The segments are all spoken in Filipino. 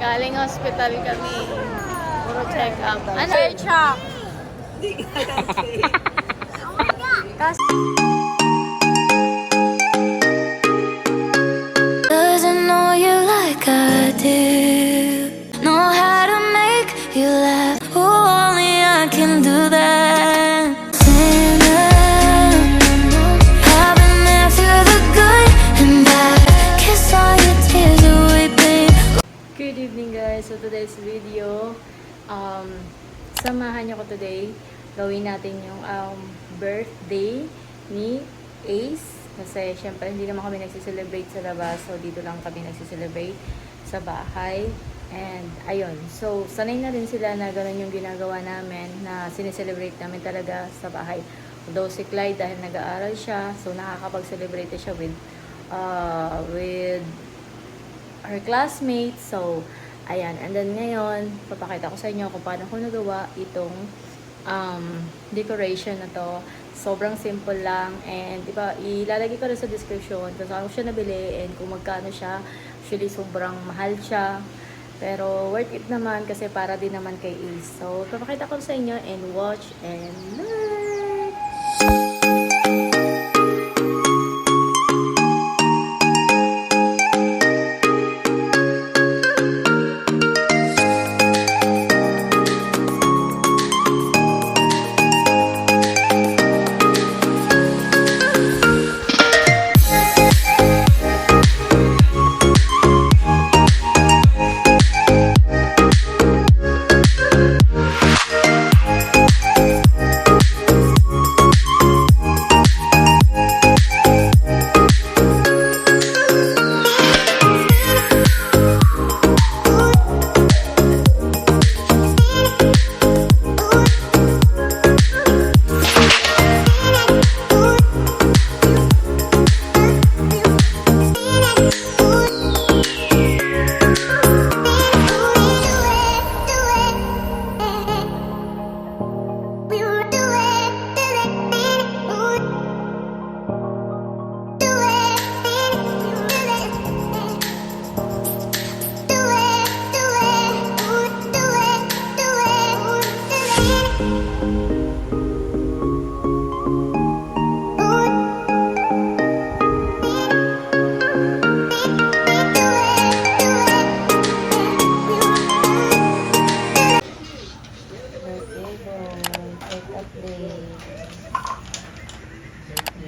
Galing hospital kami. Puro check-up. Ano? Air shock. Kasi... Doesn't know you like I do. Know how to make you laugh. Oh, only I can do that. I've been there through the good and bad. Kiss all your tears away, babe. Good evening guys. So today's video, samahan niyo ko today. Gawin natin yung birthday ni Ace. Kasi syempre hindi naman kami nagsiselebrate sa labas. So dito lang kami nagsiselebrate sa bahay. And ayun. So sanay na rin sila na ganun yung ginagawa namin. Na sineselebrate namin talaga sa bahay. Although si Clyde dahil nag-aaral siya. So nakakapag-celebrate siya with our classmates. So ayan. And then ngayon, papakita ko sa inyo kung paano ko nagawa itong decoration na to. Sobrang simple lang, and diba, ilalagay ko rin sa description kung saan ko siya nabili and kung magkano siya. Actually sobrang mahal siya, pero worth it naman kasi para din naman kay Ace. So papakita ko sa inyo and watch and learn.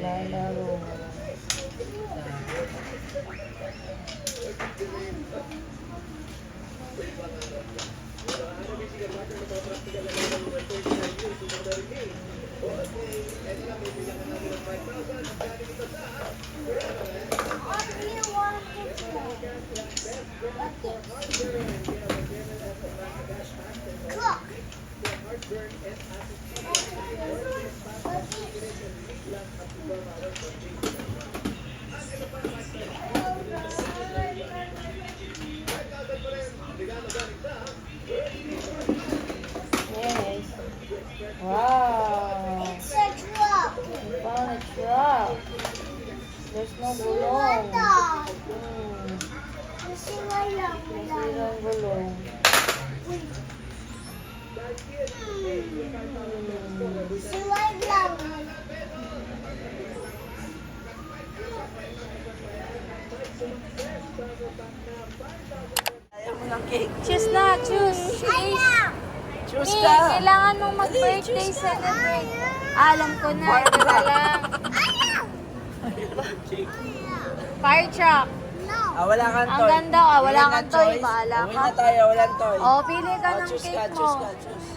Lalaro. Yes. Wow. It's a drop. We found a truck. There's no gulong. Nasirang gulong. Siwag lang. Ayaw mo ng cake. Choose na, choose. Choose Eh, ka. kailangan mong mag-birthday celebrate. Alam ko na, ito na lang. Fire truck. Wala kang Ang toy. ganda, wala Wala kang na toy, choice. bahala Uwi ka. na tayo, walang toy. Oh, pili ka ng choose cake ka, mo. choose ka, choose.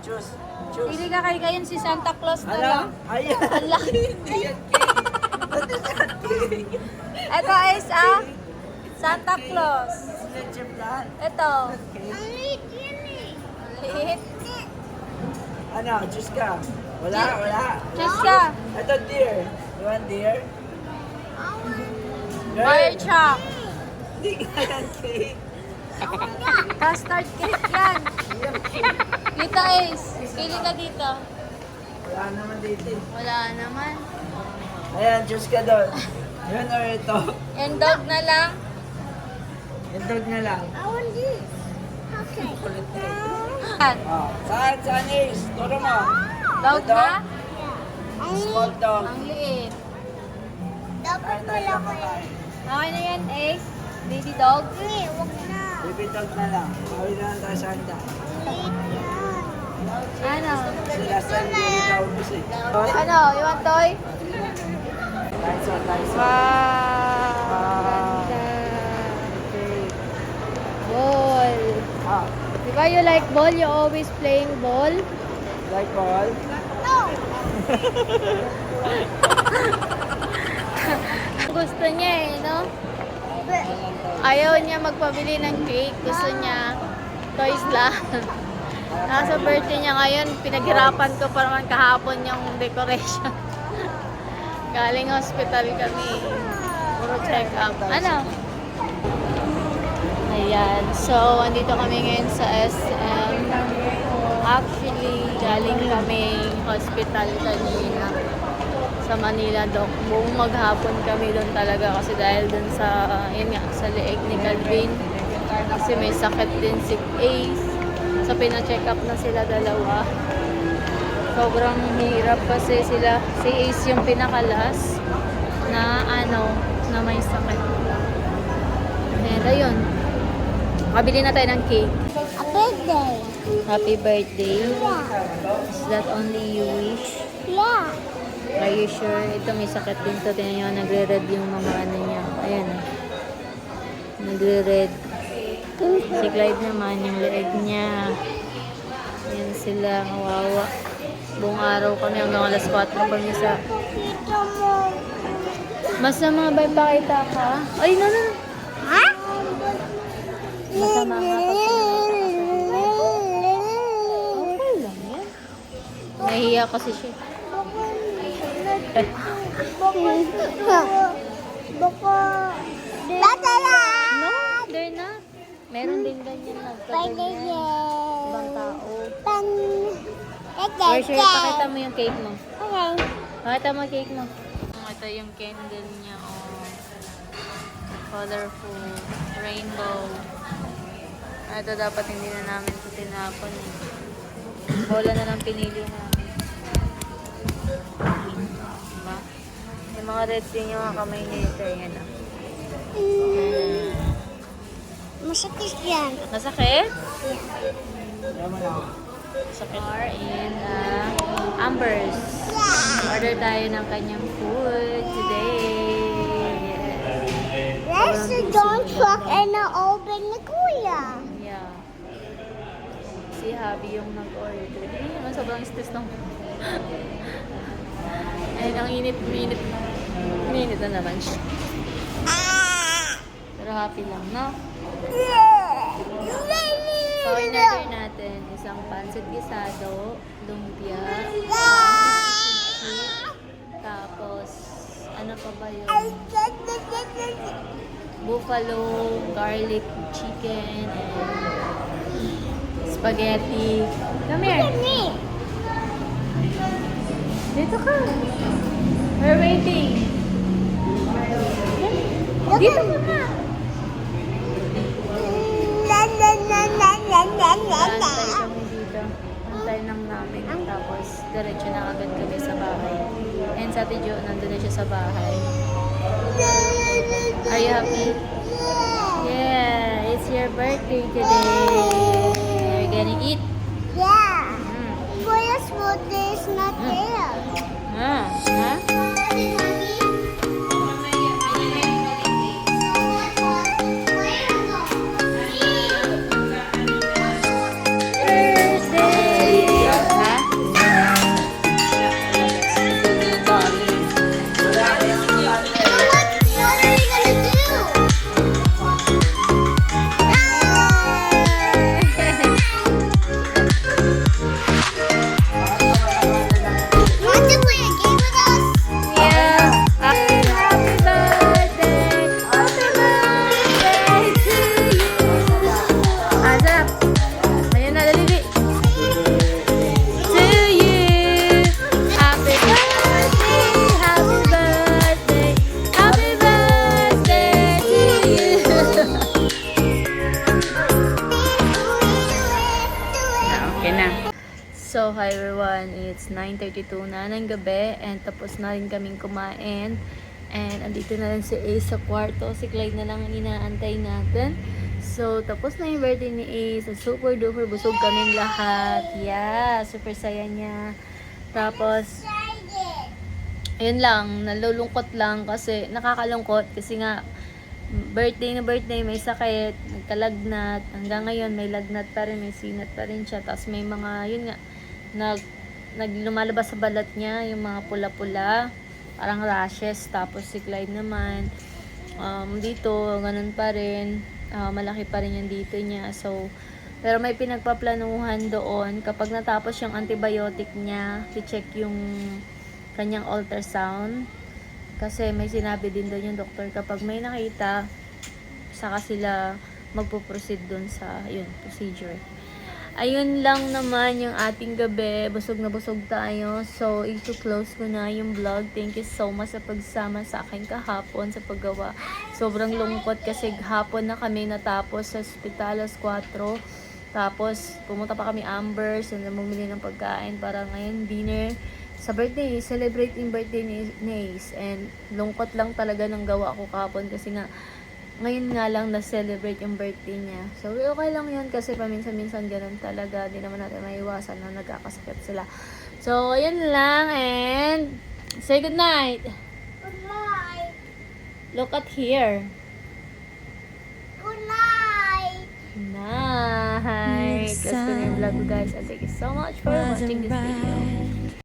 Choose. Choose. Pili ka kay kayon si Santa Claus na Ano? lang. Ayan. Ang laki. Hindi yan cake. Ano yan cake? Ito is Santa Claus. Leche plan. Ito. Cake. Liit. Ano? Choose ka. Wala, wala. Choose ka. Ito deer. You want deer? Fire truck. Hindi ka yan cake. Custard cake yan. Dito Ace. Pili ka dito. Wala naman dito eh. Wala naman. Ayan, choose ka doon. Yun or ito. Yung dog na lang. Yung dog na lang. I want this. Okay. Kulit na eh. Yan. Oh. Saan? Saan Ace? Turo mo. Dog The na? Small dog. Ang liit. Dapat Tayo tayo malaki. kakain. Okay na yan, Ace. Baby dog. Hindi, wag na. Baby dog na lang. Kawin na lang tayo sa handa. Ano? Kasi last time hindi daw ubus eh. Ano? You want toy? Dinosaur, dinosaur. Wow! Ganda. Okay. Ball. Ah, Di ba you like ball? You always playing ball? like ball? No. Gusto niya eh, no? Ayaw niya magpabili ng cake. Gusto niya toys lang. Nasa birthday niya ngayon, pinaghirapan ko pa naman kahapon yung decoration. Galing hospital kami. Puro check up. Ano? Ayan. So, andito kami ngayon sa SM. Actually, galing kami hospital kanina sa Manila Doc. Buong maghapon kami doon talaga kasi dahil doon sa, yun nga, sa leeg ni Calvin. Kasi may sakit din si Ace. So, pina-check up na sila dalawa. Sobrang hirap kasi sila. Si Ace yung pinakalas na na may sakit. And ayun. Makabili na tayo ng cake. A birthday. Happy birthday. Yeah. Is that only you wish? Yeah. Are you sure? Ito may sakit din to. Tingnan nyo, nagre-red yung mga ano niya. Ayan. Nagre-red. Si Clyde naman, yung leeg niya. Ayan sila, kawawa. Buong araw kami hanggang alas 4 kami sa... Pakita mo. Mas na mga bay, pakita ka. Ay, no. Ha? Masama nga pag okay lang yan. Nahiya kasi siya. Baka... Tatala! No, they're not. Meron din ganyan nagkaganyan. Ibang tao. For sure, pakita mo yung cake mo. Okay. Pakita mo yung cake mo. Ito yung candle niya. Oh. Colorful. Rainbow. Ito dapat hindi na namin ito tinapon eh. Bola na lang pinili namin. Diba? Yung mga red din yung mga kamay nito. Yan ah. Masakit yan. Masakit? Yaman ako. Sakit. And Amber's. Order tayo ng kanyang food today. Yes. Let's don't truck and open the kuya. Yeah. Si Habi yung nag-order. Hindi naman sobrang stress ng and ang init na naman siya. Pero happy lang, no? So, in-order natin isang pancit gisado, lumpia, tapos, ano pa ba yun? Buffalo, garlic chicken, and spaghetti. Come here. Dito ka. We're waiting. Dito ka na. Antay kami dito. Antay lang namin. Tapos, diretso na agad kami sa bahay. And sa Ate Jo, nandun na siya sa bahay. Are you happy? Yeah, it's your birthday today. You're gonna eat. Yeah. Mm. Kuya's birthday is not there. Huh? Want to play a game with us? So, hi everyone. It's 9:32 na ng gabi and tapos na rin kaming kumain. And andito na rin si Ace sa kwarto. Si Clyde na lang ang inaantay natin. So, tapos na yung birthday ni Ace. Super duper busog kaming lahat. Yeah, super saya niya. Tapos, yun lang, nalulungkot lang kasi nakakalungkot kasi nga birthday na birthday, may sakit, nagkalagnat, hanggang ngayon may lagnat pa rin, may sinat pa rin siya, tapos may mga, yun nga, lumalabas sa balat niya, yung mga pula-pula, parang rashes, tapos si Clyde naman, dito, ganun pa rin, malaki pa rin yung dito niya, so, pero may pinagpaplanuhan doon, kapag natapos yung antibiotic niya, i-check yung kanyang ultrasound, kasi may sinabi din doon yung doktor kapag may nakita, saka sila magpo-proceed doon sa yun, procedure. Ayun lang naman yung ating gabi. Busog na busog tayo. So, i-close ko na yung vlog. Thank you so much sa pagsama sa akin kahapon sa paggawa. Sobrang lungkot kasi hapon na kami natapos sa hospital alas 4. Tapos, pumunta pa kami Amber's and bumili ng pagkain para ngayon dinner. Sa birthday, celebrate yung birthday ni Ace. And lungkot lang talaga ng gawa ko kahapon kasi nga, ngayon nga lang na-celebrate yung birthday niya. So, okay lang yun kasi paminsan-minsan ganun talaga. Di naman natin maiwasan na nagkakasakit sila. So, ayun lang and say good night. Good night. Look at here. Good night. Night. Let's go na yung vlog ko guys. And thank you so much for watching this video.